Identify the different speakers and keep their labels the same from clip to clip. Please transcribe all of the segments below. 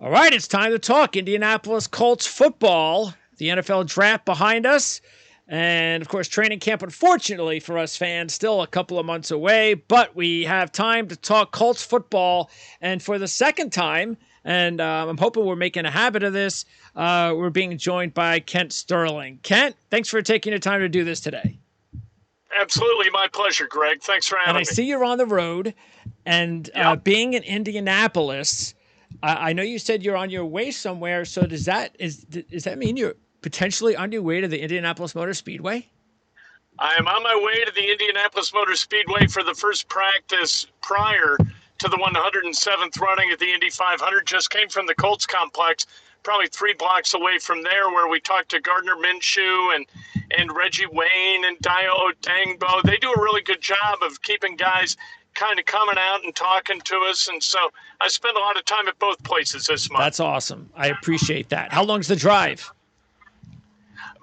Speaker 1: All right, it's time to talk Indianapolis Colts football. The NFL Draft behind us. And, of course, training camp, unfortunately for us fans, still a couple of months away. But we have time to talk Colts football. And for the second time, and I'm hoping we're making a habit of this, we're being joined by Kent Sterling. Kent, thanks for taking the time to do this today.
Speaker 2: Absolutely. My pleasure, Greg. Thanks for having me.
Speaker 1: And I see you're on the road. And being in Indianapolis, I know you said you're on your way somewhere. So does that mean you're potentially on your way to the Indianapolis Motor Speedway?
Speaker 2: I am on my way to the Indianapolis Motor Speedway for the first practice prior to the 107th running at the Indy 500. Just came from the Colts complex, probably 3 blocks away from there, where we talked to Gardner Minshew and Reggie Wayne and Dio Odangbo. They do a really good job of keeping guys kind of coming out and talking to us. And so I spend a lot of time at both places this month.
Speaker 1: That's awesome. I appreciate that. How long's the drive?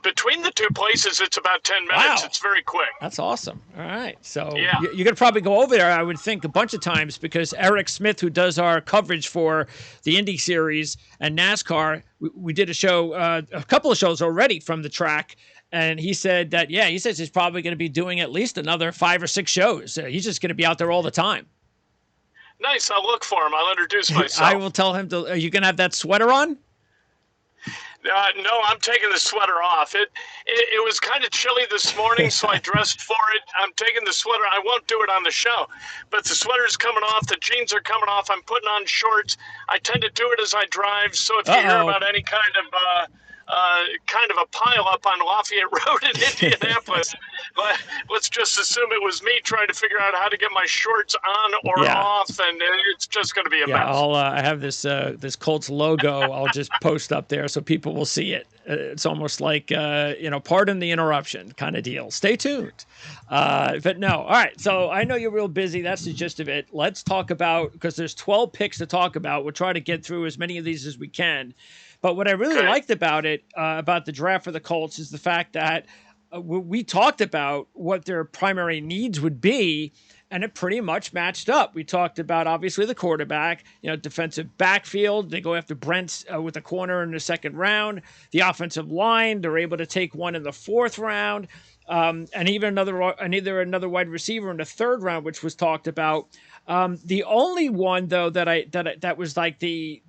Speaker 2: Between the two places, it's about 10 minutes. Wow. It's very quick.
Speaker 1: That's awesome. All right. So you're going to probably go over there, I would think, a bunch of times, because Eric Smith, who does our coverage for the Indy Series and NASCAR, we did a show, a couple of shows already from the track. And he said that, he says he's probably going to be doing at least another 5 or 6 shows. He's just going to be out there all the time.
Speaker 2: Nice. I'll look for him. I'll introduce myself.
Speaker 1: I will tell him are you going to have that sweater on?
Speaker 2: No, I'm taking the sweater off. It was kind of chilly this morning, so I dressed for it. I'm taking the sweater. I won't do it on the show, but the sweater's coming off. The jeans are coming off. I'm putting on shorts. I tend to do it as I drive, so if you hear about any kind of a pile-up on Lafayette Road in Indianapolis, let's just assume it was me trying to figure out how to get my shorts on or off, and it's just going to be a mess.
Speaker 1: I have this Colts logo I'll just post up there so people will see it. It's almost like, pardon the interruption kind of deal. Stay tuned. But no, all right, so I know you're real busy. That's the gist of it. Let's talk about, because there's 12 picks to talk about. We'll try to get through as many of these as we can. But what I really liked about it, about the draft for the Colts, is the fact that we talked about what their primary needs would be, and it pretty much matched up. We talked about, obviously, the quarterback, defensive backfield. They go after Brent with a corner in the second round. The offensive line, they're able to take one in the 4th round, and even another wide receiver in the 3rd round, which was talked about. The only one, though, that was like the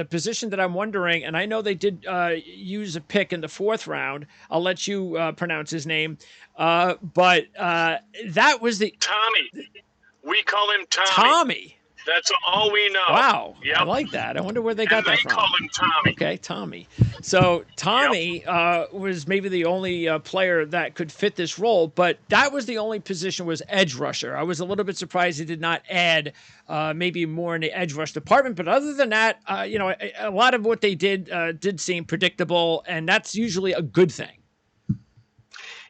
Speaker 1: position that I'm wondering, and I know they did use a pick in the 4th round. I'll let you pronounce his name. But that was the...
Speaker 2: Tommy. We call him Tommy.
Speaker 1: Tommy.
Speaker 2: That's all we know.
Speaker 1: Wow. Yep. I like that. I wonder where they got that from.
Speaker 2: They call him Tommy.
Speaker 1: Okay, Tommy. So Tommy was maybe the only player that could fit this role, but that was the only position was edge rusher. I was a little bit surprised he did not add maybe more in the edge rush department. But other than that, a lot of what they did seem predictable, and that's usually a good thing.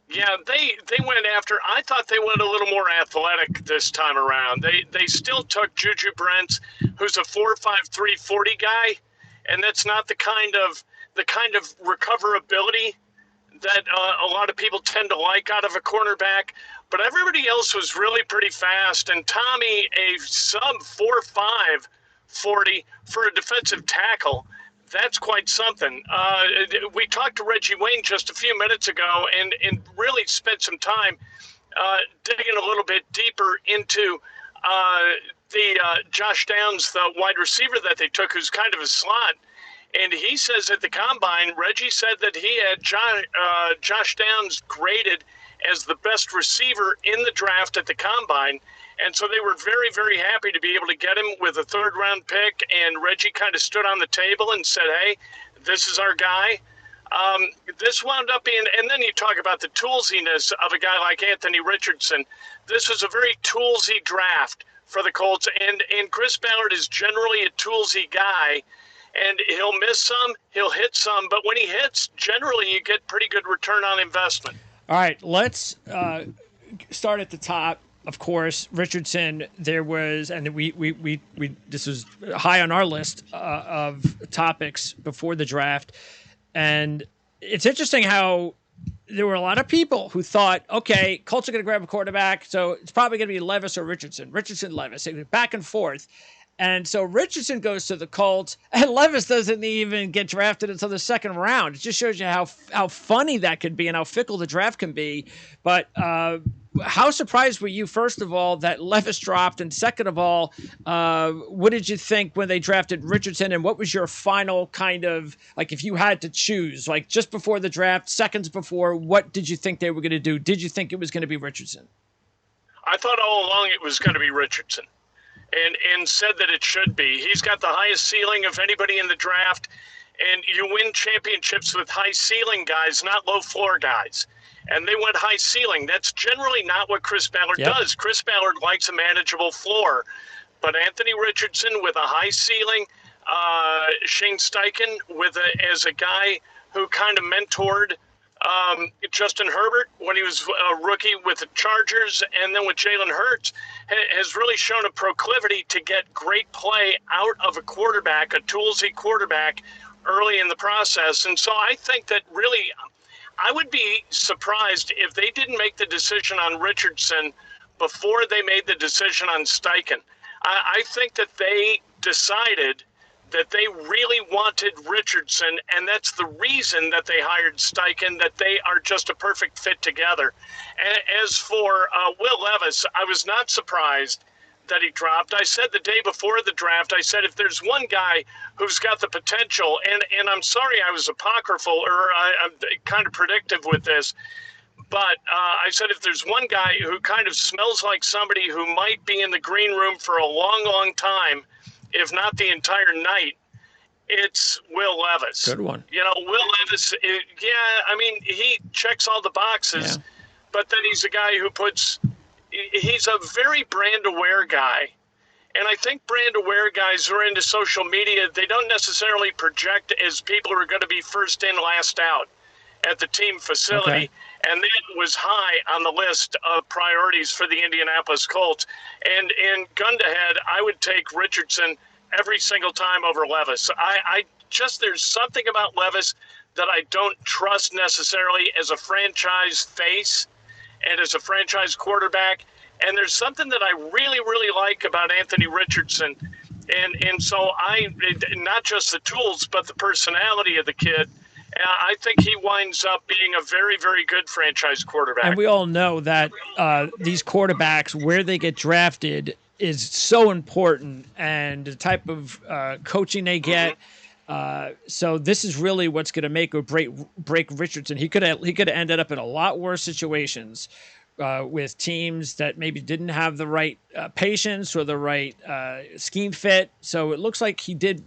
Speaker 2: Yeah, they went after. I thought they went a little more athletic this time around. They still took Juju Brents, who's a 4.53 40 guy, and that's not the kind of recoverability that a lot of people tend to like out of a cornerback. But everybody else was really pretty fast, and Tommy, a sub 4.5 40 for a defensive tackle. That's quite something. We talked to Reggie Wayne just a few minutes ago and really spent some time digging a little bit deeper into the Josh Downs, the wide receiver that they took, who's kind of a slot. And he says at the Combine, Reggie said that he had Josh Downs graded as the best receiver in the draft at the Combine. And so they were very, very happy to be able to get him with a 3rd-round pick. And Reggie kind of stood on the table and said, hey, this is our guy. This wound up being, and then you talk about the toolsiness of a guy like Anthony Richardson. This was a very toolsy draft for the Colts. And Chris Ballard is generally a toolsy guy. And he'll miss some, he'll hit some. But when he hits, generally you get pretty good return on investment.
Speaker 1: All right, let's start at the top. Of course, Richardson, there was, and we this was high on our list of topics before the draft. And it's interesting how there were a lot of people who thought, okay, Colts are going to grab a quarterback, so it's probably going to be Levis or Richardson. Richardson, Levis, back and forth. And so Richardson goes to the Colts, and Levis doesn't even get drafted until the second round. It just shows you how funny that could be and how fickle the draft can be. But how surprised were you, first of all, that Levis dropped? And second of all, what did you think when they drafted Richardson? And what was your final kind of, like, if you had to choose, like just before the draft, seconds before, what did you think they were going to do? Did you think it was going to be Richardson?
Speaker 2: I thought all along it was going to be Richardson. And said that it should be. He's got the highest ceiling of anybody in the draft, and you win championships with high ceiling guys, not low floor guys. And they went high ceiling. That's generally not what Chris Ballard does. Chris Ballard likes a manageable floor. But Anthony Richardson with a high ceiling, Shane Steichen as a guy who kind of mentored Justin Herbert when he was a rookie with the Chargers, and then with Jalen Hurts, has really shown a proclivity to get great play out of a quarterback, a toolsy quarterback, early in the process. And so I think that really, I would be surprised if they didn't make the decision on Richardson before they made the decision on Steichen. I think that they decided that they really wanted Richardson, and that's the reason that they hired Steichen, that they are just a perfect fit together. As for Will Levis, I was not surprised that he dropped. I said the day before the draft, I said if there's one guy who's got the potential, and I'm sorry I was apocryphal, or I'm kind of predictive with this, but I said if there's one guy who kind of smells like somebody who might be in the green room for a long, long time, if not the entire night, it's Will Levis.
Speaker 1: Good one.
Speaker 2: You know, Will Levis, he checks all the boxes, but then he's a guy who he's a very brand-aware guy. And I think brand-aware guys who are into social media, they don't necessarily project as people who are going to be first in, last out at the team facility. Okay. And that was high on the list of priorities for the Indianapolis Colts. And gun to head, I would take Richardson every single time over Levis. There's something about Levis that I don't trust necessarily as a franchise face and as a franchise quarterback. And there's something that I really, really like about Anthony Richardson. And so not just the tools, but the personality of the kid. I think he winds up being a very, very good franchise quarterback.
Speaker 1: And we all know that these quarterbacks, where they get drafted, is so important, and the type of coaching they get. So this is really what's going to make or break Richardson. He could have ended up in a lot worse situations with teams that maybe didn't have the right patience or the right scheme fit. So it looks like he did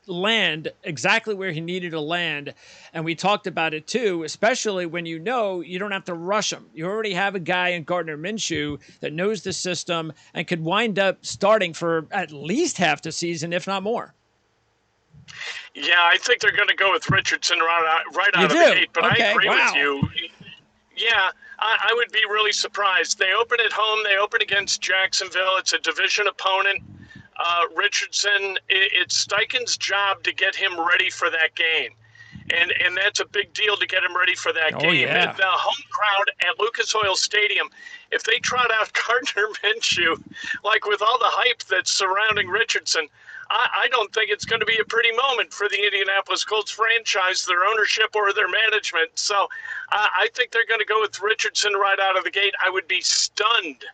Speaker 1: land exactly where he needed to land. And we talked about it too, especially when you don't have to rush him. You already have a guy in Gardner Minshew that knows the system and could wind up starting for at least half the season, if not more.
Speaker 2: Yeah, I think they're going to go with Richardson right out of the gate, but okay. I agree with you. Yeah, I would be really surprised. They open at home. They open against Jacksonville. It's a division opponent. Richardson, it's Steichen's job to get him ready for that game. And that's a big deal to get him ready for that game.
Speaker 1: Yeah.
Speaker 2: The home crowd at Lucas Oil Stadium, if they trot out Gardner Minshew, like with all the hype that's surrounding Richardson, I don't think it's going to be a pretty moment for the Indianapolis Colts franchise, their ownership or their management. So I think they're going to go with Richardson right out of the gate. I would be stunned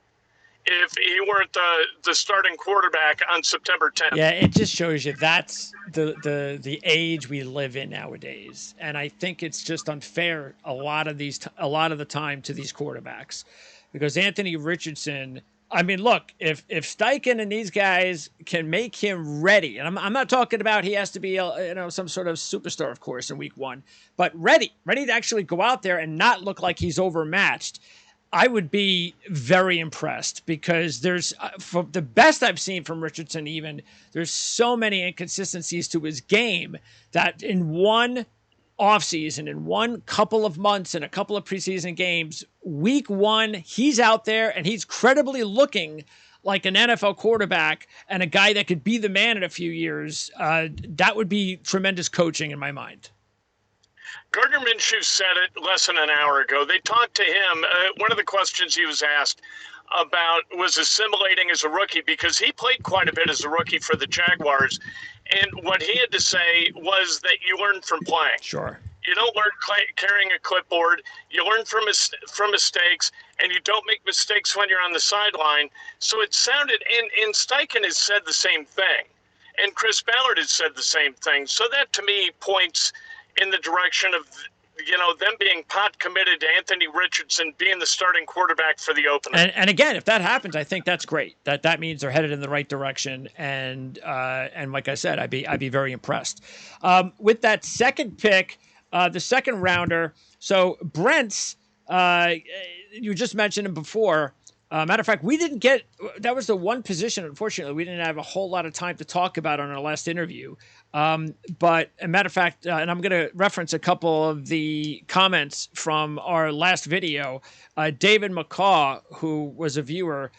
Speaker 2: if he weren't the starting quarterback on September 10th.
Speaker 1: Yeah, it just shows you that's the age we live in nowadays. And I think it's just unfair a lot of the time to these quarterbacks. Because Anthony Richardson, I mean, look, if Steichen and these guys can make him ready, and I'm not talking about he has to be some sort of superstar, of course, in week one, but ready to actually go out there and not look like he's overmatched, I would be very impressed, because there's, for the best I've seen from Richardson even, there's so many inconsistencies to his game that in one offseason, in one couple of months and a couple of preseason games, week one, he's out there and he's credibly looking like an NFL quarterback and a guy that could be the man in a few years. That would be tremendous coaching in my mind.
Speaker 2: Gardner Minshew said it less than an hour ago. They talked to him. One of the questions he was asked, was assimilating as a rookie, because he played quite a bit as a rookie for the Jaguars. And what he had to say was that you learn from playing.
Speaker 1: Sure.
Speaker 2: You don't learn carrying a clipboard. You learn from mistakes, and you don't make mistakes when you're on the sideline. So it sounded, and Steichen has said the same thing, and Chris Ballard has said the same thing. So that, to me, points in the direction of, them being pot committed to Anthony Richardson being the starting quarterback for the opener.
Speaker 1: And again, if that happens, I think that's great. That means they're headed in the right direction. And like I said, I'd be very impressed. With that second pick, the second rounder. So Brent's, you just mentioned him before. Matter of fact, we didn't get, that was the one position, unfortunately, we didn't have a whole lot of time to talk about on our last interview. But a matter of fact, and I'm going to reference a couple of the comments from our last video. David McCaw, who was a viewer,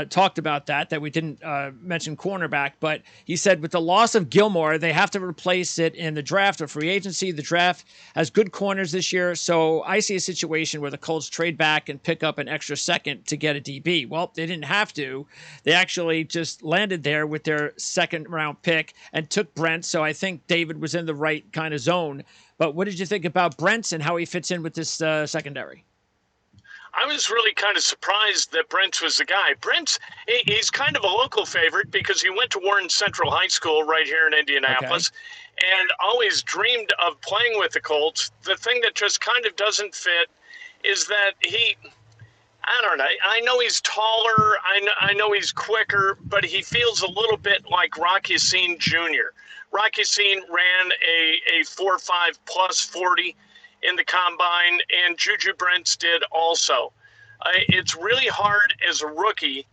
Speaker 1: talked about that we didn't mention cornerback, but he said with the loss of Gilmore, they have to replace it in the draft or free agency. The draft has good corners this year, so I see a situation where the Colts trade back and pick up an extra second to get a DB. Well, they didn't have to. They actually just landed there with their second round pick and took Brent, so I think David was in the right kind of zone. But what did you think about Brent and how he fits in with this secondary?
Speaker 2: I was really kind of surprised that Brent was the guy. He's kind of a local favorite because he went to Warren Central High School right here in Indianapolis, and always dreamed of playing with the Colts. The thing that just kind of doesn't fit is that I don't know. I know he's taller. I know he's quicker, but he feels a little bit like Rock Ya-Sin Jr. Rock Ya-Sin ran a 4.5 plus 40 in the combine, and Juju Brents did also. It's really hard as a rookie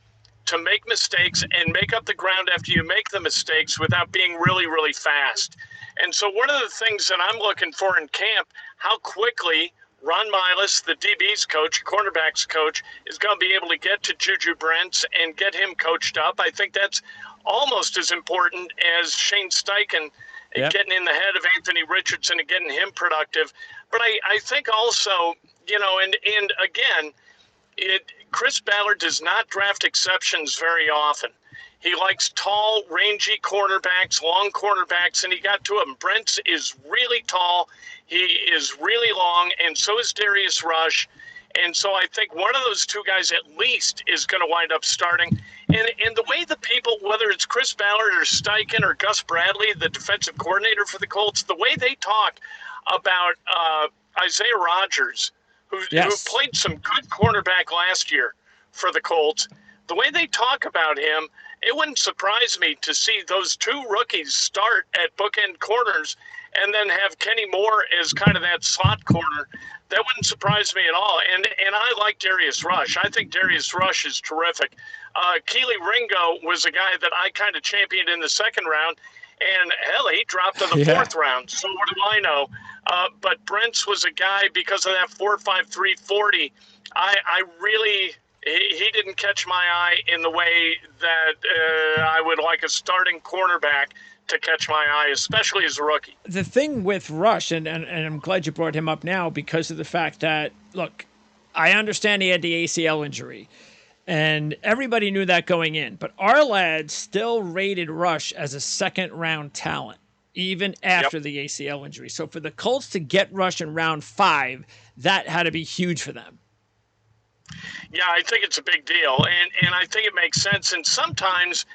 Speaker 2: to make mistakes and make up the ground after you make the mistakes without being really, really fast. And so one of the things that I'm looking for in camp, how quickly Ron Miles, the DB's coach, cornerbacks coach, is going to be able to get to Juju Brents and get him coached up. I think that's almost as important as Shane Steichen getting in the head of Anthony Richardson and getting him productive. But I think also, and again, Chris Ballard does not draft exceptions very often. He likes tall, rangy cornerbacks, long cornerbacks, and he got two of them. Brent is really tall. He is really long, and so is Darius Rush. And so I think one of those two guys at least is going to wind up starting. And the way the people, whether it's Chris Ballard or Steichen or Gus Bradley, the defensive coordinator for the Colts, the way they talk about Isaiah Rodgers, who played some good cornerback last year for the Colts, the way they talk about him, it wouldn't surprise me to see those two rookies start at bookend corners and then have Kenny Moore as kind of that slot corner. That wouldn't surprise me at all. And I like Darius Rush. I think Darius Rush is terrific. Keely Ringo was a guy that I kind of championed in the second round, and hell, he dropped in the fourth round. So what do I know? But Brents was a guy, because of that 4.53 40, I really – he didn't catch my eye in the way that I would like a starting cornerback to catch my eye, especially as a rookie.
Speaker 1: The thing with Rush, and I'm glad you brought him up now because of the fact that, look, I understand he had the ACL injury, and everybody knew that going in, but our lads still rated Rush as a second-round talent, even after the ACL injury. So for the Colts to get Rush in round 5, that had to be huge for them.
Speaker 2: Yeah, I think it's a big deal, and I think it makes sense. And sometimes,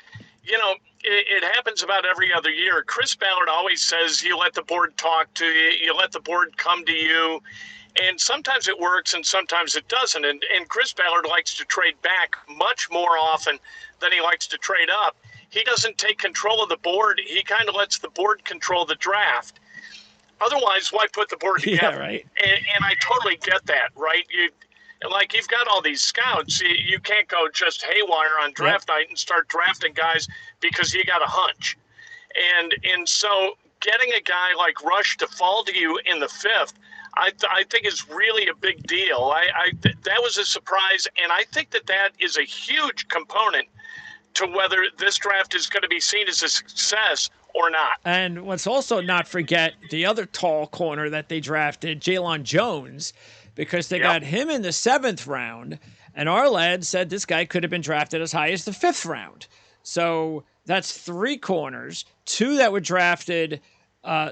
Speaker 2: it happens about every other year. Chris Ballard always says you let the board talk to you, you let the board come to you, and sometimes it works and sometimes it doesn't. And Chris Ballard likes to trade back much more often than he likes to trade up. He doesn't take control of the board. He kind of lets the board control the draft. Otherwise, why put the board together?
Speaker 1: Yeah, right.
Speaker 2: And I totally get that, right? You've got all these scouts. You can't go just haywire on draft night and start drafting guys because you got a hunch. And so getting a guy like Rush to fall to you in the 5th, I think is really a big deal. That was a surprise, and I think that is a huge component to whether this draft is going to be seen as a success or not.
Speaker 1: And let's also not forget the other tall corner that they drafted, Jaylon Jones, because they got him in the 7th round, And our lad said this guy could have been drafted as high as the 5th round. So that's 3 corners, 2 that were drafted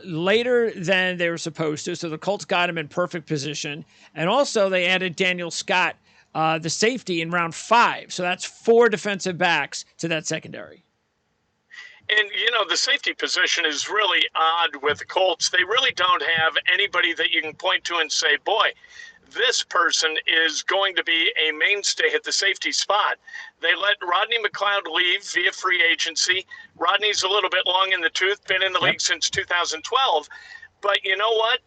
Speaker 1: later than they were supposed to. So the Colts got him in perfect position. And also they added Daniel Scott, the safety, in round 5. So that's 4 defensive backs to that secondary.
Speaker 2: And, the safety position is really odd with the Colts. They really don't have anybody that you can point to and say, boy, this person is going to be a mainstay at the safety spot. They let Rodney McLeod leave via free agency. Rodney's a little bit long in the tooth, been in the league since 2012. But you know what?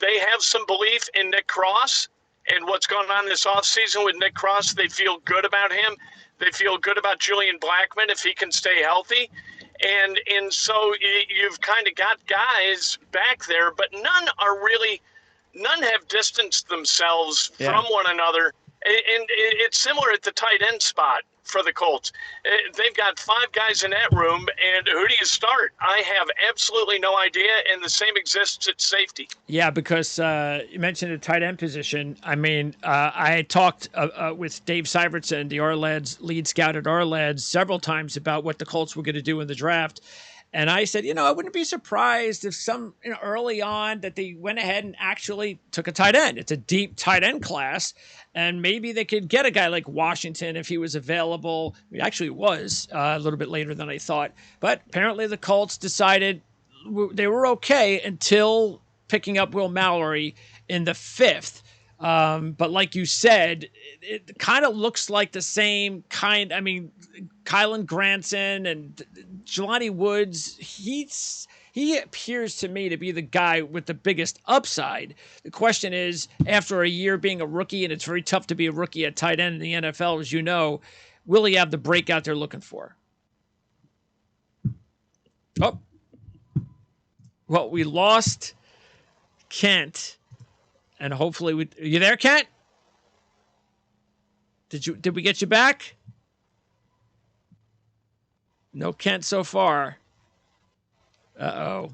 Speaker 2: They have some belief in Nick Cross and what's going on this offseason with Nick Cross. They feel good about him. They feel good about Julian Blackmon if he can stay healthy. And so you've kind of got guys back there, but none have distanced themselves from one another. And it's similar at the tight end spot for the Colts. They've got 5 guys in that room, and who do you start? I have absolutely no idea, and the same exists at safety.
Speaker 1: Yeah, because you mentioned the tight end position. I mean, I talked with Dave Syvertson, the Ourlads lead scout at Ourlads, several times about what the Colts were going to do in the draft. And I said, I wouldn't be surprised if early on that they went ahead and actually took a tight end. It's a deep tight end class. And maybe they could get a guy like Washington if he was available. He actually was a little bit later than I thought. But apparently the Colts decided they were okay until picking up Will Mallory in the 5th. But like you said, it kind of looks like the same kind. I mean, Kylan Granson and Jelani Woods, he appears to me to be the guy with the biggest upside. The question is, after a year being a rookie, and it's very tough to be a rookie at tight end in the NFL, as you know, will he have the breakout they're looking for? Oh, well, we lost Kent. And hopefully, are you there, Kent? Did we get you back? No Kent so far. Uh-oh.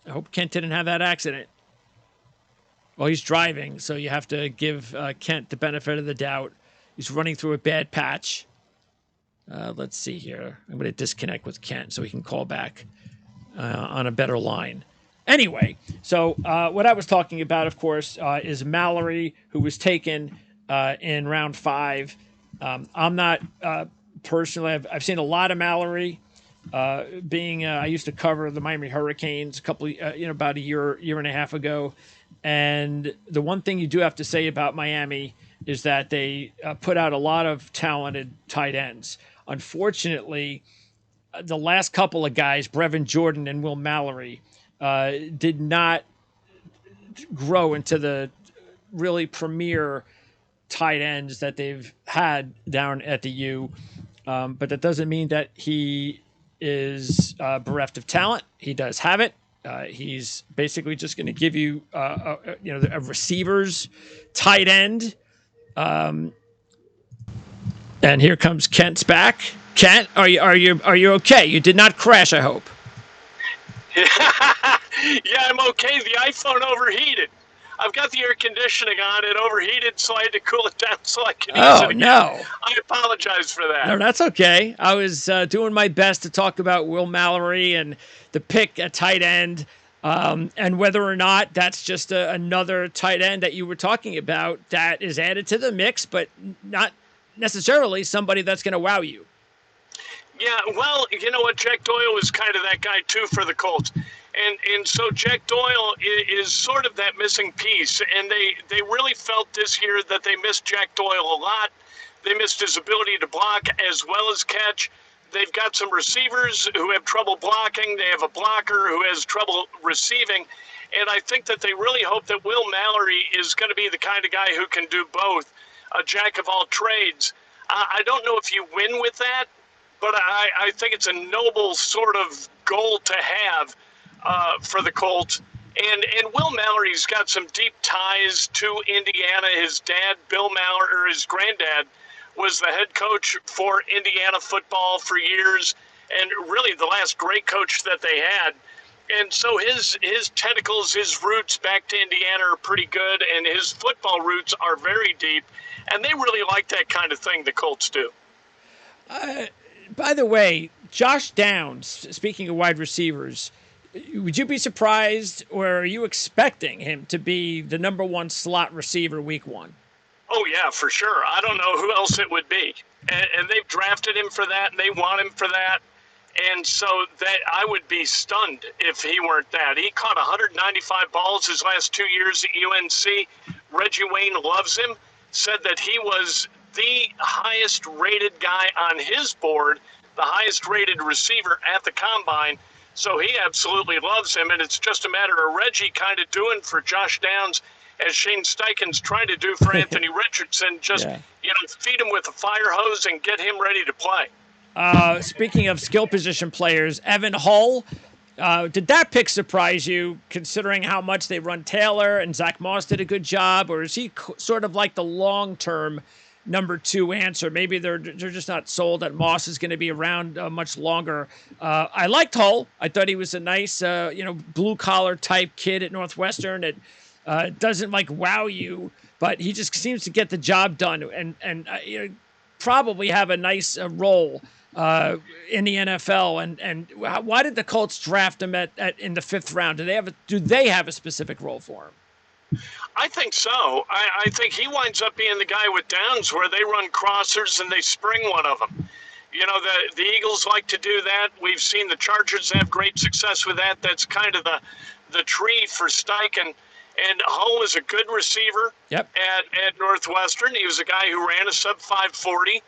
Speaker 1: I hope Kent didn't have that accident. Well, he's driving, so you have to give Kent the benefit of the doubt. He's running through a bad patch. Let's see here. I'm going to disconnect with Kent so he can call back on a better line. Anyway, so what I was talking about, of course, is Mallory, who was taken in round 5. I'm not personally. I've seen a lot of Mallory. I used to cover the Miami Hurricanes about a year and a half ago, and the one thing you do have to say about Miami is that they put out a lot of talented tight ends. Unfortunately, the last couple of guys, Brevin Jordan and Will Mallory, did not grow into the really premier tight ends that they've had down at the U. But that doesn't mean that he is bereft of talent. He does have it. He's basically just going to give you, a receiver's tight end. And here comes Kent's back. Kent, are you okay? You did not crash, I hope.
Speaker 2: Yeah, I'm okay. The iPhone overheated. I've got the air conditioning on. It overheated, so I had to cool it down so I could use it again.
Speaker 1: No.
Speaker 2: I apologize for that.
Speaker 1: No, that's okay. I was doing my best to talk about Will Mallory and the pick at tight end, and whether or not that's just another tight end that you were talking about that is added to the mix, but not necessarily somebody that's going to wow you.
Speaker 2: Yeah, well, you know what? Jack Doyle was kind of that guy, too, for the Colts. And so Jack Doyle is sort of that missing piece. And they really felt this year that they missed Jack Doyle a lot. They missed his ability to block as well as catch. They've got some receivers who have trouble blocking. They have a blocker who has trouble receiving. And I think that they really hope that Will Mallory is going to be the kind of guy who can do both, a jack of all trades. I don't know if you win with that, but I think it's a noble sort of goal to have for the Colts. And Will Mallory's got some deep ties to Indiana. His dad, Bill Mallory, or his granddad, was the head coach for Indiana football for years, and really the last great coach that they had. And so his tentacles, his roots back to Indiana are pretty good, and his football roots are very deep, and they really like that kind of thing, the Colts do.
Speaker 1: By the way, Josh Downs, speaking of wide receivers, would you be surprised, or are you expecting him to be the number one slot receiver week one?
Speaker 2: Oh, yeah, for sure. I don't know who else it would be. And they've drafted him for that, and they want him for that. And so that I would be stunned if he weren't that. He caught 195 balls his last 2 years at UNC. Reggie Wayne loves him, said that he was the highest rated guy on his board, the highest rated receiver at the combine. So he absolutely loves him. And it's just a matter of Reggie kind of doing for Josh Downs as Shane Steichen's trying to do for Anthony Richardson. Just, feed him with a fire hose and get him ready to play.
Speaker 1: Speaking of skill position players, Evan Hull, did that pick surprise you, considering how much they run Taylor and Zach Moss did a good job, or is he sort of like the long-term number two answer? Maybe they're just not sold that Moss is going to be around much longer. I liked Hull. I thought he was a nice, blue-collar type kid at Northwestern. It doesn't wow you, but he just seems to get the job done and probably have a nice role in the NFL. And why did the Colts draft him in the fifth round? Do they have a specific role for him?
Speaker 2: I think so. I think he winds up being the guy with Downs where they run crossers and they spring one of them. The Eagles like to do that. We've seen the Chargers have great success with that. That's kind of the tree for Steichen. And Hull is a good receiver at Northwestern. He was a guy who ran a sub 540.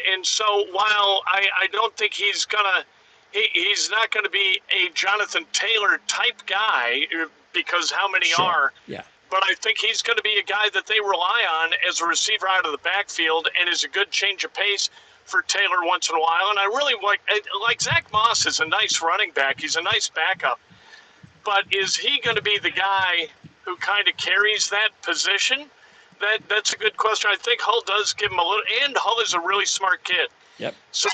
Speaker 2: And so while I don't think he's not gonna be a Jonathan Taylor type guy, because how many are?
Speaker 1: Yeah.
Speaker 2: But I think he's going to be a guy that they rely on as a receiver out of the backfield and is a good change of pace for Taylor once in a while. And I really like Zach Moss is a nice running back. He's a nice backup. But is he going to be the guy who kind of carries that position? That's a good question. I think Hull does give him a little, and Hull is a really smart kid.
Speaker 1: Yep.
Speaker 2: So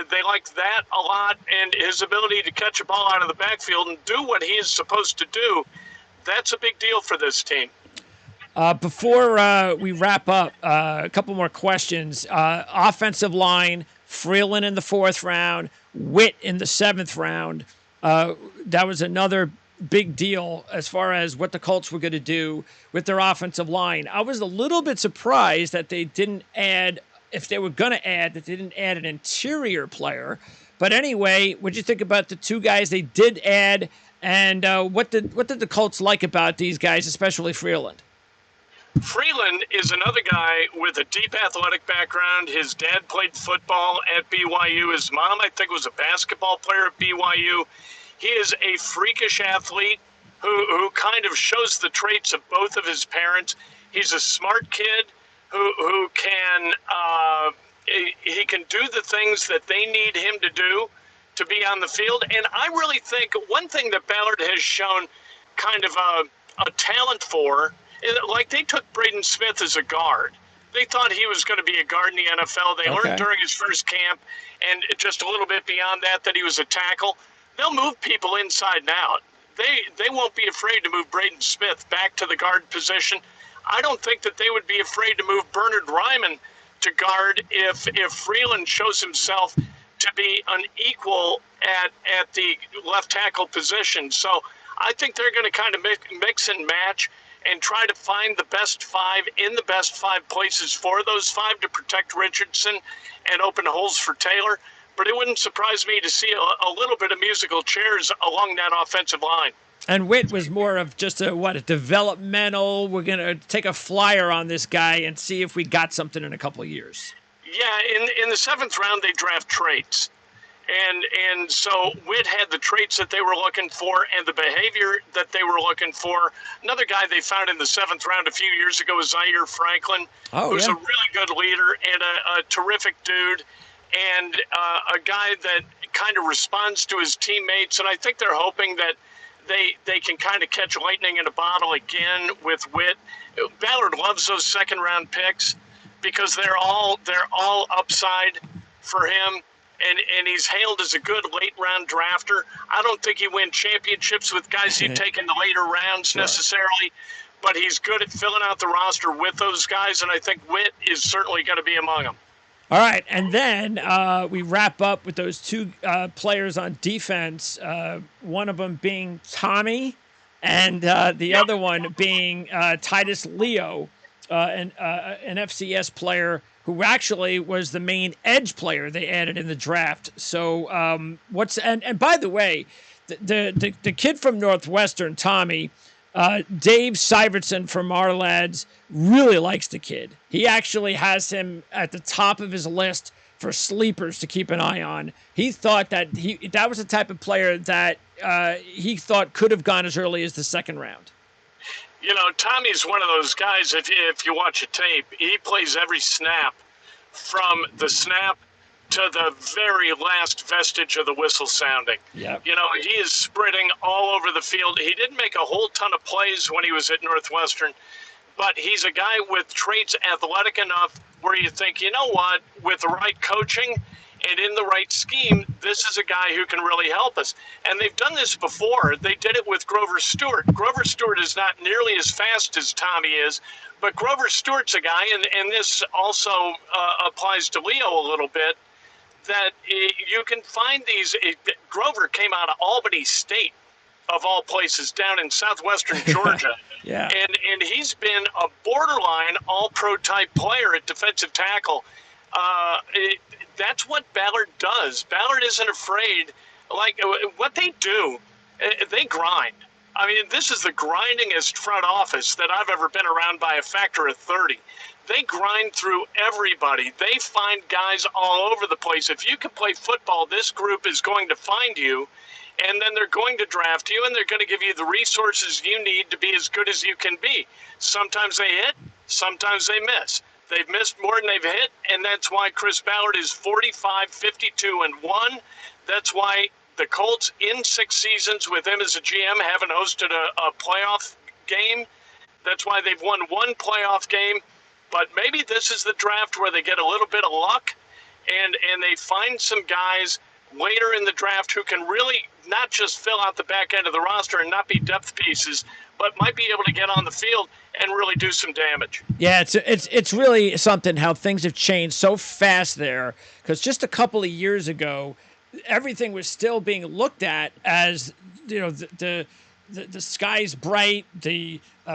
Speaker 2: they like that a lot, and his ability to catch a ball out of the backfield and do what he is supposed to do, that's a big deal for this team.
Speaker 1: Before we wrap up, a couple more questions. Offensive line, Freeland in the fourth round, Witt in the seventh round. That was another big deal as far as what the Colts were going to do with their offensive line. I was a little bit surprised that they didn't add, if they were going to add, that they didn't add an interior player. But anyway, what did you think about the two guys they did add, and what did the Colts like about these guys, especially Freeland?
Speaker 2: Freeland is another guy with a deep athletic background. His dad played football at BYU. His mom, I think, was a basketball player at BYU. He is a freakish athlete who kind of shows the traits of both of his parents. He's a smart kid who can he can do the things that they need him to do to be on the field. And I really think one thing that Ballard has shown kind of a talent for, like they took Braden Smith as a guard. They thought he was going to be a guard in the NFL. They learned during his first camp, and just a little bit beyond that he was a tackle. They'll move people inside and out. They won't be afraid to move Braden Smith back to the guard position. I don't think that they would be afraid to move Bernard Ryman to guard if Freeland shows himself to be an equal at the left tackle position. So I think they're going to kind of mix and match and try to find the best five in the best five places for those five to protect Richardson and open holes for Taylor. But it wouldn't surprise me to see a little bit of musical chairs along that offensive line.
Speaker 1: And Witt was more of just a developmental, we're going to take a flyer on this guy and see if we got something in a couple of years.
Speaker 2: Yeah, in the seventh round, they draft traits. And so Witt had the traits that they were looking for and the behavior that they were looking for. Another guy they found in the seventh round a few years ago was Zaire Franklin, who's a really good leader and a terrific dude. And a guy that kind of responds to his teammates. And I think they're hoping that they can kind of catch lightning in a bottle again with Witt. Ballard loves those second round picks because they're all upside for him. and he's hailed as a good late-round drafter. I don't think he wins championships with guys you take in the later rounds necessarily, but he's good at filling out the roster with those guys, and I think Witt is certainly going to be among them.
Speaker 1: All right, and then we wrap up with those two players on defense, one of them being Tommy and the other one being Titus Leo, an FCS player who actually was the main edge player they added in the draft. So and by the way, the kid from Northwestern, Tommy, Dave Syvertson from our lads really likes the kid. He actually has him at the top of his list for sleepers to keep an eye on. He thought that that was the type of player that he thought could have gone as early as the second round.
Speaker 2: You know, Tommy's one of those guys, if you watch a tape, he plays every snap from the snap to the very last vestige of the whistle sounding.
Speaker 1: Yep.
Speaker 2: You know, he is sprinting all over the field. He didn't make a whole ton of plays when he was at Northwestern, but he's a guy with traits athletic enough where you think, you know what, with the right coaching and in the right scheme, this is a guy who can really help us. And they've done this before. They did it with Grover Stewart. Grover Stewart is not nearly as fast as Tommy is, but Grover Stewart's a guy, and this also applies to Leo a little bit, that you can find these. Grover came out of Albany State, of all places, down in southwestern Georgia.
Speaker 1: Yeah.
Speaker 2: And he's been a borderline all-pro type player at defensive tackle. That's what Ballard does. Ballard isn't afraid. Like, what they do, they grind. I mean, this is the grindingest front office that I've ever been around by a factor of 30. They grind through everybody. They find guys all over the place. If you can play football, this group is going to find you, and then they're going to draft you, and they're going to give you the resources you need to be as good as you can be. Sometimes they hit, sometimes they miss. They've missed more than they've hit, and that's why Chris Ballard is 45, 52, and 1. That's why the Colts, in 6 seasons with him as a GM, haven't hosted a playoff game. That's why they've won 1 playoff game. But maybe this is the draft where they get a little bit of luck and they find some guys later in the draft who can really not just fill out the back end of the roster and not be depth pieces, but might be able to get on the field and really do some damage.
Speaker 1: Yeah, it's really something how things have changed so fast there, because just a couple of years ago, everything was still being looked at as, you know, the sky's bright.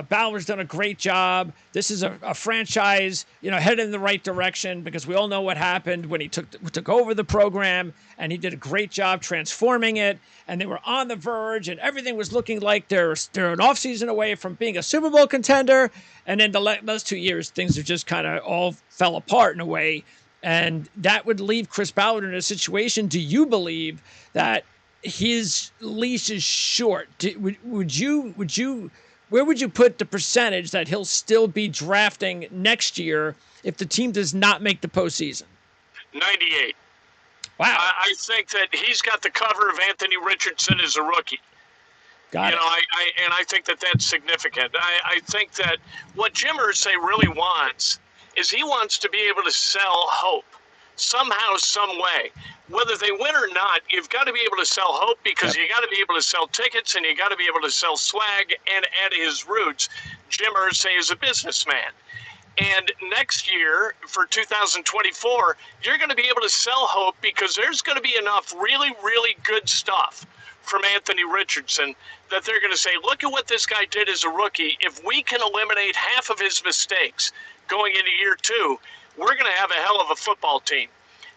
Speaker 1: Ballard's done a great job. This is a franchise, you know, headed in the right direction, because we all know what happened when he took over the program, and he did a great job transforming it. And they were on the verge, and everything was looking like they're an offseason away from being a Super Bowl contender. And then those 2 years, things have just kind of all fell apart in a way. And that would leave Chris Ballard in a situation. Do you believe that his leash is short? Where would you put the percentage that he'll still be drafting next year if the team does not make the postseason?
Speaker 2: 98.
Speaker 1: Wow.
Speaker 2: I think that he's got the cover of Anthony Richardson as a rookie.
Speaker 1: Got it.
Speaker 2: I think that that's significant. I think that what Jim Irsay really wants is he wants to be able to sell hope somehow, some way. Whether they win or not, you've got to be able to sell hope, because you got to be able to sell tickets, and you got to be able to sell swag. And at his roots, Jim Irsay is a businessman. And next year, for 2024, you're going to be able to sell hope, because there's going to be enough really, really good stuff from Anthony Richardson that they're going to say, look at what this guy did as a rookie. If we can eliminate half of his mistakes going into year 2, we're going to have a hell of a football team.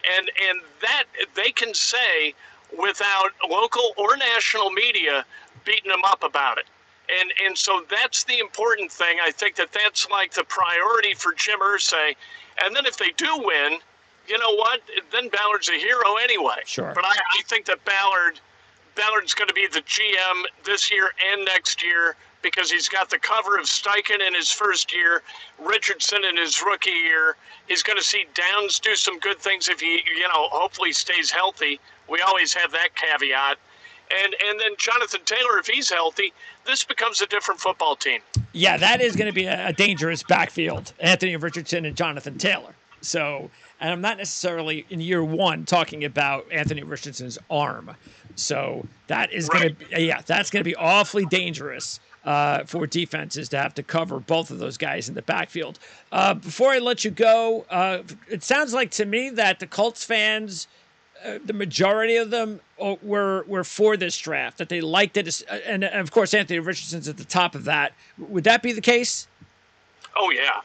Speaker 2: And that they can say without local or national media beating them up about it. And so that's the important thing. I think that that's like the priority for Jim Irsay. And then if they do win, you know what? Then Ballard's a hero anyway.
Speaker 1: Sure.
Speaker 2: But I think that Ballard's going to be the GM this year and next year, because he's got the cover of Steichen in his first year, Richardson in his rookie year. He's going to see Downs do some good things if he, hopefully stays healthy. We always have that caveat. And then Jonathan Taylor, if he's healthy, this becomes a different football team.
Speaker 1: Yeah, that is going to be a dangerous backfield, Anthony Richardson and Jonathan Taylor. So, and I'm not necessarily in year one talking about Anthony Richardson's arm. So that is going to be, that's going to be awfully dangerous for defenses to have to cover both of those guys in the backfield. Before I let you go, it sounds like to me that the Colts fans, the majority of them were for this draft, that they liked it. And of course, Anthony Richardson's at the top of that. Would that be the case?
Speaker 2: Oh, yeah.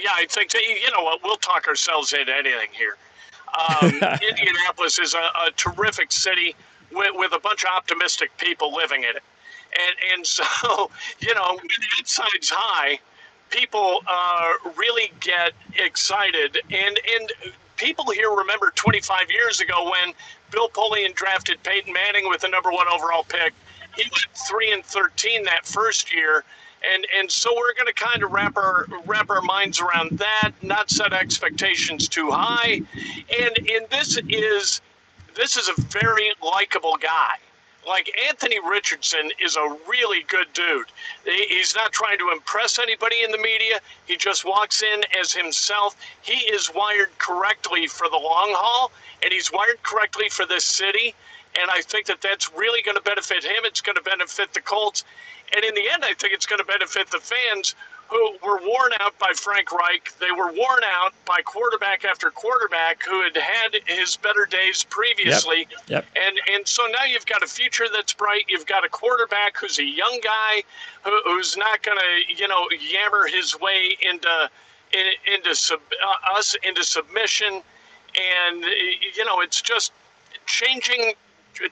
Speaker 2: Yeah, I think, you know what, we'll talk ourselves into anything here. Indianapolis is a terrific city with a bunch of optimistic people living in it. And so, you know, when the inside's high, people really get excited. And people here remember 25 years ago when Bill Polian drafted Peyton Manning with the number 1 overall pick. He went 3-13 that first year. And so we're going to kind of wrap our minds around that, not set expectations too high. And this is a very likable guy. Like, Anthony Richardson is a really good dude. He's not trying to impress anybody in the media. He just walks in as himself. He is wired correctly for the long haul, and he's wired correctly for this city. And I think that that's really going to benefit him. It's going to benefit the Colts. And in the end, I think it's going to benefit the fans who were worn out by Frank Reich. They were worn out by quarterback after quarterback who had his better days previously.
Speaker 1: Yep.
Speaker 2: And so now you've got a future that's bright. You've got a quarterback who's a young guy who's not going to, yammer his way into submission. And, it's just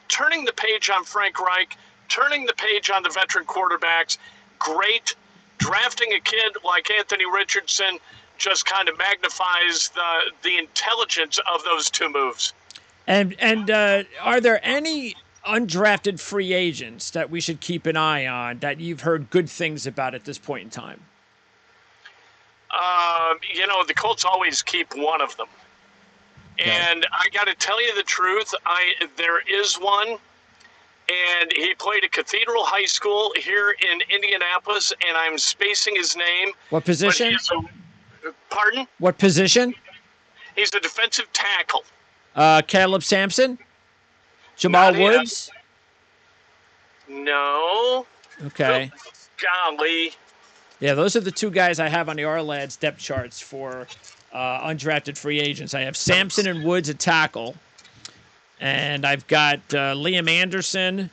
Speaker 2: turning the page on Frank Reich, turning the page on the veteran quarterbacks. Great. Drafting a kid like Anthony Richardson just kind of magnifies the intelligence of those two moves.
Speaker 1: And are there any undrafted free agents that we should keep an eye on that you've heard good things about at this point in time?
Speaker 2: The Colts always keep one of them. Okay. And I got to tell you the truth, there is one. And he played at Cathedral High School here in Indianapolis, and I'm spacing his name.
Speaker 1: What position?
Speaker 2: Pardon?
Speaker 1: What position?
Speaker 2: He's a defensive tackle.
Speaker 1: Caleb Sampson? Jamal Woods?
Speaker 2: No.
Speaker 1: Okay.
Speaker 2: Golly.
Speaker 1: Yeah, those are the two guys I have on the R-Lads depth charts for undrafted free agents. I have Sampson and Woods at tackle. And I've got Liam Anderson,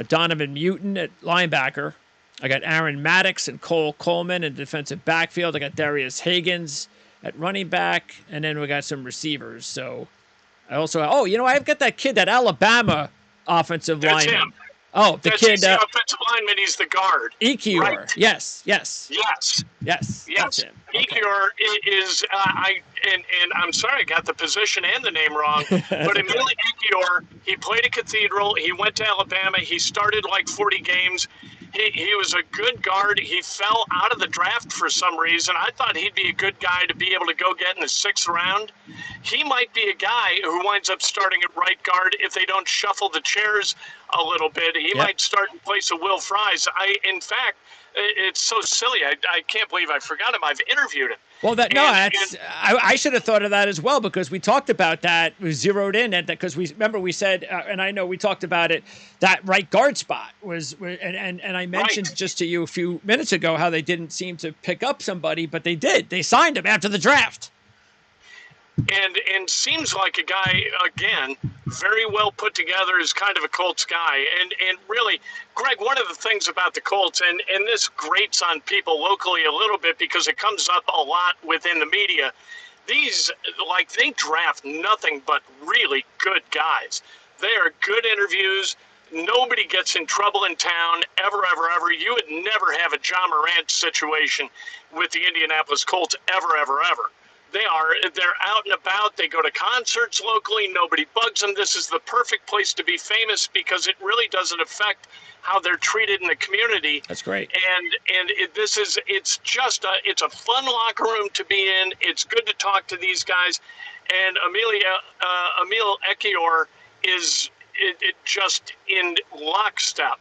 Speaker 1: Donovan Mutin at linebacker. I got Aaron Maddox and Cole Coleman in defensive backfield. I got Darius Higgins at running back. And then we got some receivers. So I also I've got that kid, that Alabama offensive lineman.
Speaker 2: Him.
Speaker 1: Oh, the kid.
Speaker 2: The offensive lineman, he's the guard.
Speaker 1: Ekior.
Speaker 2: Right.
Speaker 1: Yes.
Speaker 2: Yes.
Speaker 1: That's him. Okay.
Speaker 2: Ekior is, and I'm sorry I got the position and the name wrong, but Emil Ekior, he played at Cathedral. He went to Alabama. He started like 40 games. He was a good guard. He fell out of the draft for some reason. I thought he'd be a good guy to be able to go get in the 6th round. He might be a guy who winds up starting at right guard if they don't shuffle the chairs a little bit. He might start in place of Will Fries. In fact, it's so silly. I can't believe I forgot him. I've interviewed him.
Speaker 1: Well, I should have thought of that as well, because we talked about that. We zeroed in at that because we said, and I know we talked about it, that right guard spot was, and I mentioned just to you a few minutes ago how they didn't seem to pick up somebody, but they did. They signed him after the draft.
Speaker 2: And seems like a guy, again, very well put together, is kind of a Colts guy. And really, Greg, one of the things about the Colts, and this grates on people locally a little bit because it comes up a lot within the media, they draft nothing but really good guys. They are good interviews. Nobody gets in trouble in town, ever. You would never have a John Morant situation with the Indianapolis Colts, ever. They're out and about. They go to concerts locally. Nobody bugs them. This is the perfect place to be famous because it really doesn't affect how they're treated in the community.
Speaker 1: That's great.
Speaker 2: And it's a fun locker room to be in. It's good to talk to these guys. And Emil Ekior is just in lockstep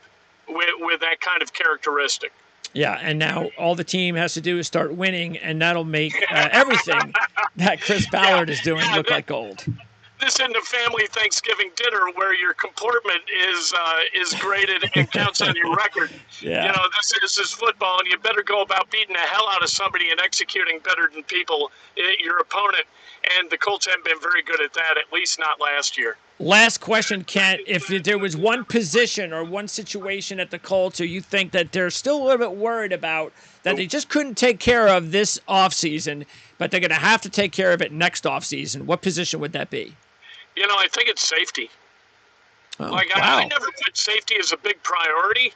Speaker 2: with that kind of characteristic.
Speaker 1: Yeah, and now all the team has to do is start winning, and that'll make everything that Chris
Speaker 2: Yeah,
Speaker 1: Ballard is doing
Speaker 2: yeah.
Speaker 1: look like gold.
Speaker 2: This isn't a family Thanksgiving dinner where your comportment is graded and counts on your record. You
Speaker 1: Yeah.
Speaker 2: know, this is football, and you better go about beating the hell out of somebody and executing better than your opponent. And the Colts haven't been very good at that, at least not last year.
Speaker 1: Last question, Kent. If there was one position or one situation at the Colts or you think that they're still a little bit worried about that they just couldn't take care of this offseason, but they're going to have to take care of it next offseason, what position would that be?
Speaker 2: You know, I think it's safety.
Speaker 1: Oh,
Speaker 2: Like,
Speaker 1: wow.
Speaker 2: I never put safety as a big priority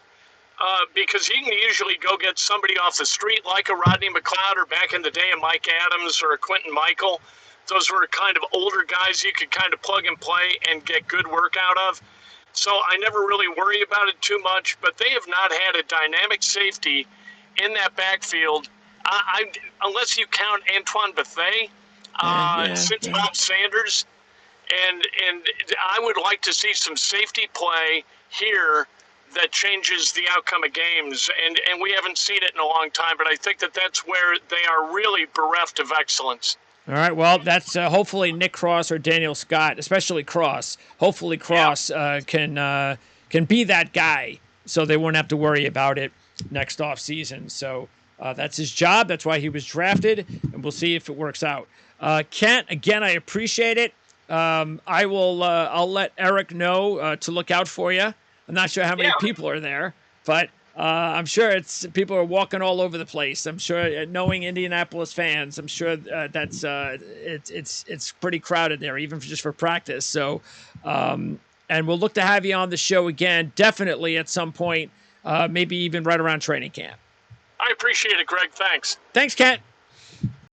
Speaker 2: because you can usually go get somebody off the street like a Rodney McLeod or back in the day a Mike Adams or a Quentin Michael. Those were kind of older guys you could kind of plug and play and get good work out of. So I never really worry about it too much, but they have not had a dynamic safety in that backfield, unless you count Antoine Bethea, since Bob Sanders. And I would like to see some safety play here that changes the outcome of games. And we haven't seen it in a long time, but I think that's where they are really bereft of excellence.
Speaker 1: All right, well, that's hopefully Nick Cross or Daniel Scott, especially Cross. Hopefully Cross can be that guy so they won't have to worry about it next offseason. So that's his job. That's why he was drafted, and we'll see if it works out. Kent, again, I appreciate it. I'll let Eric know to look out for you. I'm not sure how many people are there, but I'm sure people are walking all over the place. I'm sure, knowing Indianapolis fans, I'm sure it's pretty crowded there, even just for practice. So, and we'll look to have you on the show again, definitely at some point, maybe even right around training camp.
Speaker 2: I appreciate it, Greg. Thanks.
Speaker 1: Thanks, Kent.